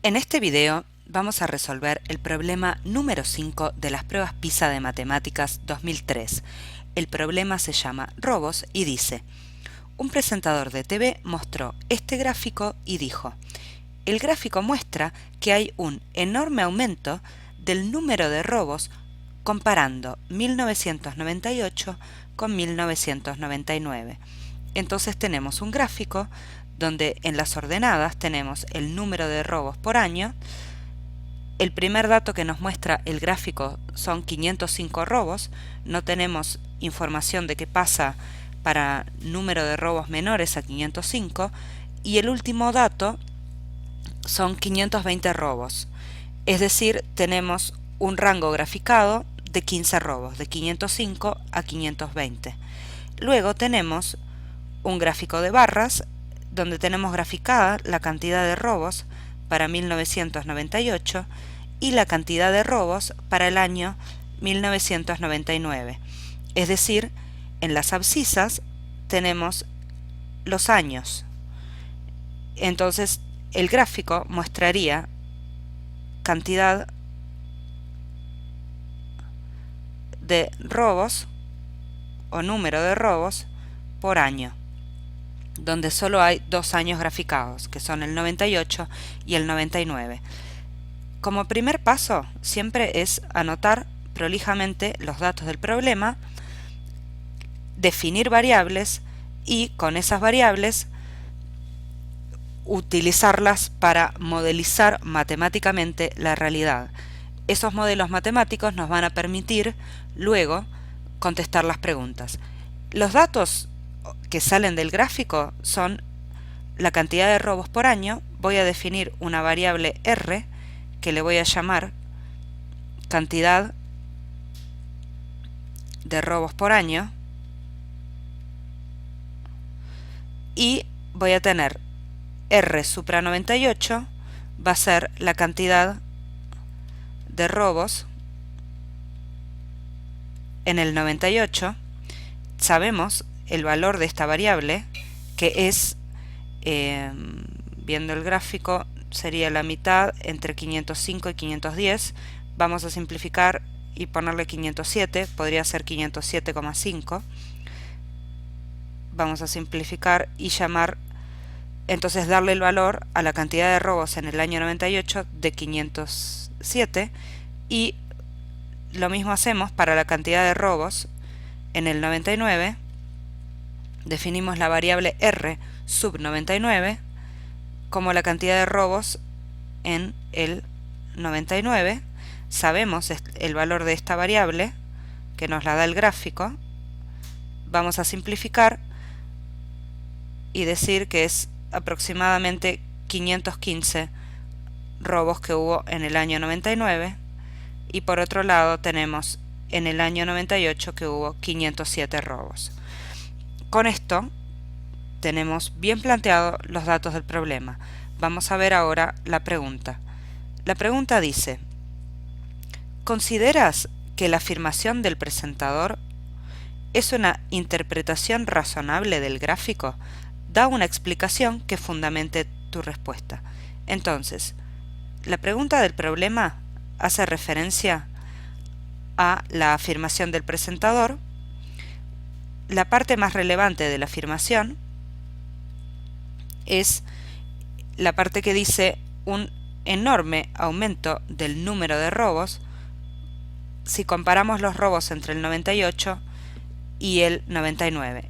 En este video vamos a resolver el problema número 5 de las pruebas PISA de Matemáticas 2003. El problema se llama Robos y dice: un presentador de TV mostró este gráfico y dijo: el gráfico muestra que hay un enorme aumento del número de robos comparando 1998 con 1999. Entonces tenemos un gráfico donde en las ordenadas tenemos el número de robos por año. El primer dato que nos muestra el gráfico son 505 robos, no tenemos información de qué pasa para número de robos menores a 505, y el último dato son 520 robos, es decir, tenemos un rango graficado de 15 robos, de 505 a 520. Luego tenemos un gráfico de barras donde tenemos graficada la cantidad de robos para 1998 y la cantidad de robos para el año 1999. Es decir, en las abscisas tenemos los años. Entonces, el gráfico mostraría cantidad de robos o número de robos por año, donde solo hay dos años graficados, que son el 98 y el 99. Como primer paso, siempre es anotar prolijamente los datos del problema, definir variables y con esas variables utilizarlas para modelizar matemáticamente la realidad. Esos modelos matemáticos nos van a permitir luego contestar las preguntas. Los datos que salen del gráfico son la cantidad de robos por año. Voy a definir una variable R que le voy a llamar cantidad de robos por año, y voy a tener R supra 98 va a ser la cantidad de robos en el 98. Sabemos el valor de esta variable, que es, viendo el gráfico, sería la mitad entre 505 y 510. Vamos a simplificar y ponerle 507, podría ser 507,5. Vamos a simplificar y llamar, entonces darle el valor a la cantidad de robos en el año 98 de 507, y lo mismo hacemos para la cantidad de robos en el 99. Definimos la variable R sub 99 como la cantidad de robos en el 99. Sabemos el valor de esta variable, que nos la da el gráfico. Vamos a simplificar y decir que es aproximadamente 515 robos que hubo en el año 99, y por otro lado tenemos en el año 98 que hubo 507 robos. Con esto tenemos bien planteados los datos del problema. Vamos a ver ahora la pregunta. La pregunta dice: ¿consideras que la afirmación del presentador es una interpretación razonable del gráfico? Da una explicación que fundamente tu respuesta. Entonces, la pregunta del problema hace referencia a la afirmación del presentador. La parte más relevante de la afirmación es la parte que dice un enorme aumento del número de robos si comparamos los robos entre el 98 y el 99.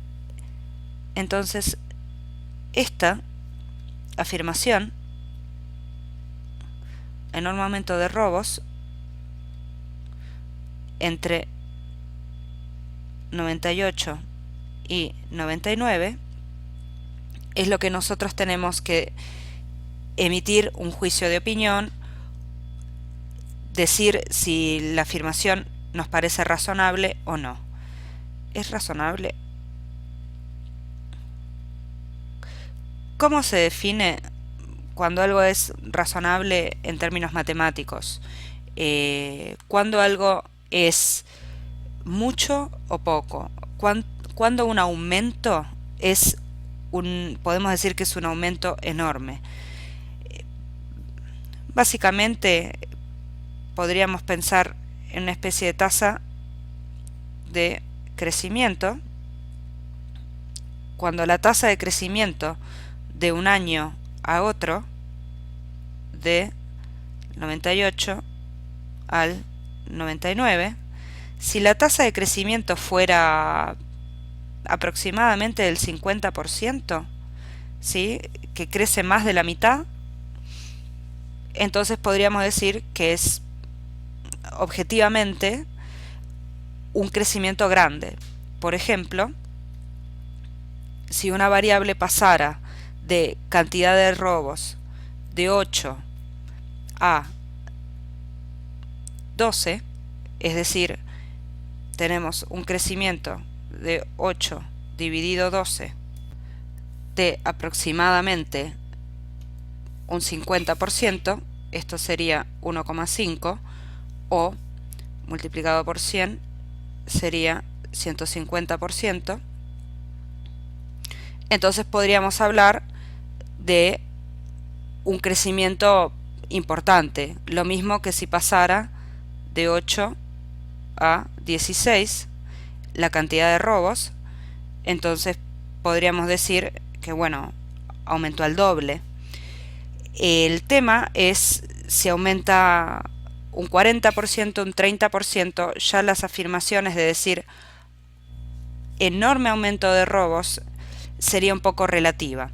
Entonces, esta afirmación, enorme aumento de robos entre 98 y 99, es lo que nosotros tenemos que emitir un juicio de opinión, decir si la afirmación nos parece razonable o no. ¿Es razonable? ¿Cómo se define cuando algo es razonable en términos matemáticos? ¿Cuándo algo es mucho o poco? ¿Cuándo un aumento es podemos decir que es un aumento enorme? Básicamente podríamos pensar en una especie de tasa de crecimiento. Cuando la tasa de crecimiento de un año a otro, de 98 al 99, si la tasa de crecimiento fuera aproximadamente del 50%, ¿sí?, que crece más de la mitad, entonces podríamos decir que es objetivamente un crecimiento grande. Por ejemplo, si una variable pasara de cantidad de robos de 8 a 12, es decir, tenemos un crecimiento de 8 dividido 12 de aproximadamente un 50%, esto sería 1,5, o multiplicado por 100 sería 150%. Entonces podríamos hablar de un crecimiento importante, lo mismo que si pasara de 8 a 16 la cantidad de robos, entonces podríamos decir que, bueno, aumentó al doble. El tema es si aumenta un 40%, un 30%, ya las afirmaciones de decir enorme aumento de robos sería un poco relativa.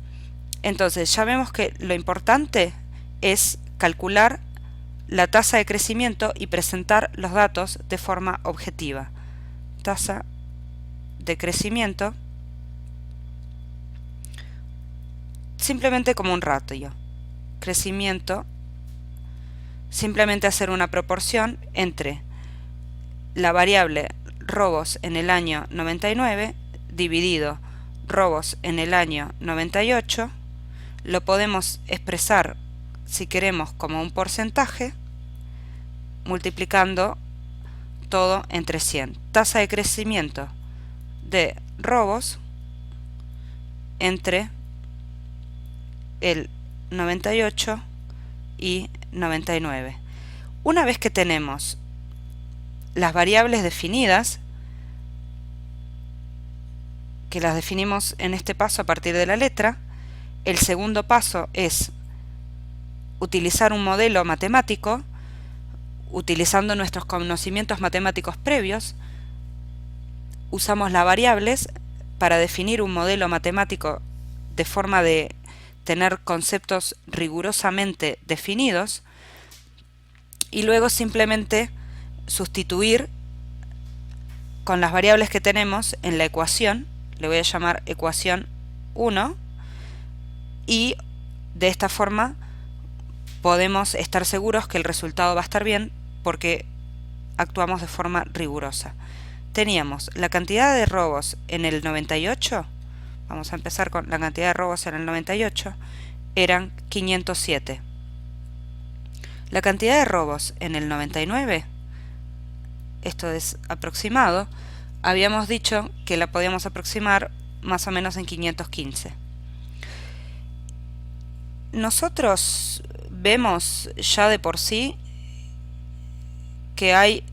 Entonces ya vemos que lo importante es calcular la tasa de crecimiento y presentar los datos de forma objetiva. Tasa de crecimiento simplemente como un ratio. Crecimiento, simplemente hacer una proporción entre la variable robos en el año 99 dividido robos en el año 98. Lo podemos expresar, si queremos, como un porcentaje, multiplicando todo entre 100. Tasa de crecimiento de robos entre el 98 y 99. Una vez que tenemos las variables definidas, que las definimos en este paso a partir de la letra, el segundo paso es utilizar un modelo matemático, utilizando nuestros conocimientos matemáticos previos. Usamos las variables para definir un modelo matemático de forma de tener conceptos rigurosamente definidos, y luego simplemente sustituir con las variables que tenemos en la ecuación. Le voy a llamar ecuación 1, y de esta forma podemos estar seguros que el resultado va a estar bien porque actuamos de forma rigurosa. Teníamos la cantidad de robos en el 98, vamos a empezar con la cantidad de robos en el 98, eran 507. La cantidad de robos en el 99, esto es aproximado, habíamos dicho que la podíamos aproximar más o menos en 515. Nosotros vemos ya de por sí que hay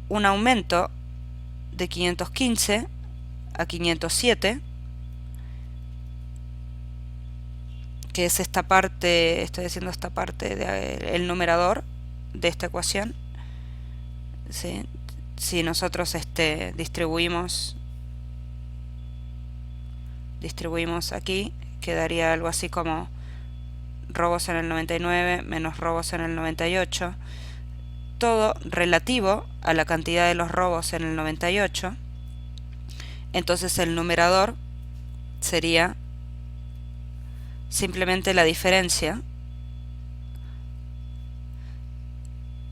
un aumento de 515 a 507, que es esta parte, estoy haciendo esta parte del numerador de esta ecuación. ¿Sí? Si nosotros distribuimos aquí, quedaría algo así como robos en el 99 menos robos en el 98, todo relativo a la cantidad de los robos en el 98. Entonces el numerador sería simplemente la diferencia.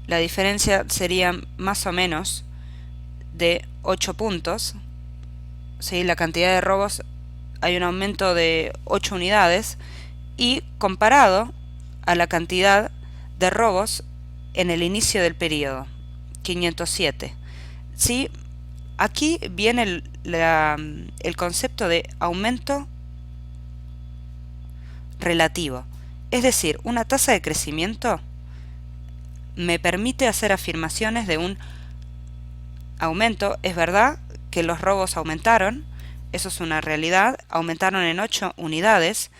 La diferencia sería más o menos de 8 puntos. ¿Sí? La cantidad de robos, hay un aumento de 8 unidades, y comparado a la cantidad de robos en el inicio del periodo, 507. ¿Sí? Aquí viene el concepto de aumento relativo. Es decir, una tasa de crecimiento me permite hacer afirmaciones de un aumento. Es verdad que los robos aumentaron, eso es una realidad, aumentaron en 8 unidades,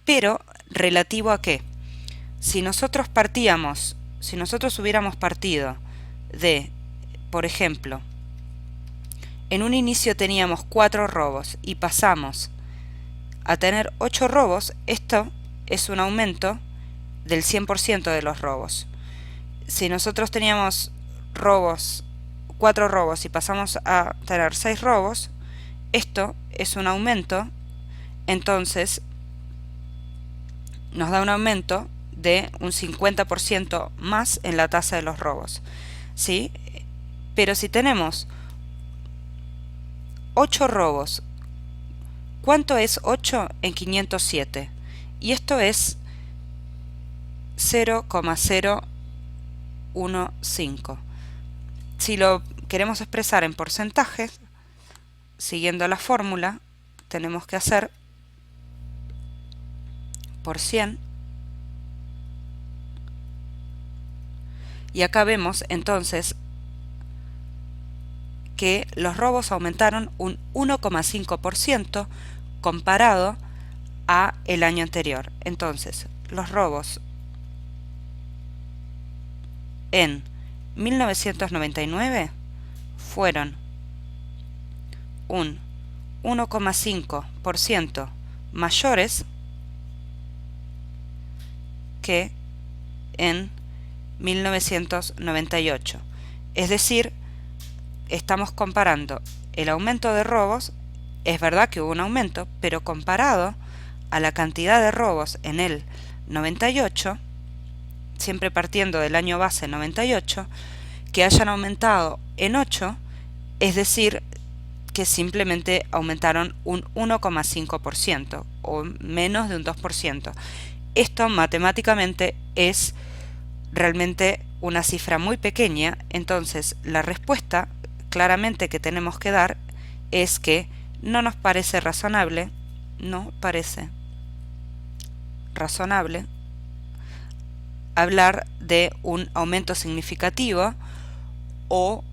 pero ¿relativo a qué? Si nosotros hubiéramos partido de, por ejemplo, en un inicio teníamos 4 robos y pasamos a tener 8 robos, esto es un aumento del 100% de los robos. Si nosotros teníamos 4 robos y pasamos a tener 6 robos, esto es un aumento, entonces nos da un aumento de un 50% más en la tasa de los robos, ¿sí? Pero si tenemos 8 robos, ¿cuánto es 8 en 507? Y esto es 0,015. Si lo queremos expresar en porcentajes, siguiendo la fórmula, tenemos que hacer por 100. Y acá vemos entonces que los robos aumentaron un 1,5% comparado a el año anterior. Entonces, los robos en 1999 fueron un 1,5% mayores que en 1998. Es decir, estamos comparando el aumento de robos. Es verdad que hubo un aumento, pero comparado a la cantidad de robos en el 98, siempre partiendo del año base 98, que hayan aumentado en 8, es decir, que simplemente aumentaron un 1,5% o menos de un 2%. Esto matemáticamente es realmente una cifra muy pequeña, entonces la respuesta claramente que tenemos que dar es que no nos parece razonable, hablar de un aumento significativo o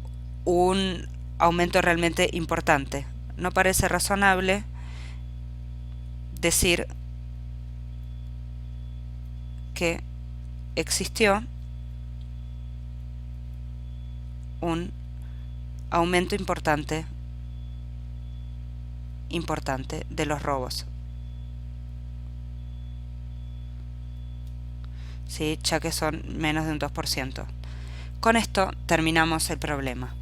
un aumento realmente importante. No parece razonable decir que existió un aumento importante de los robos, ¿sí? Ya que son menos de un 2%. Con esto terminamos el problema.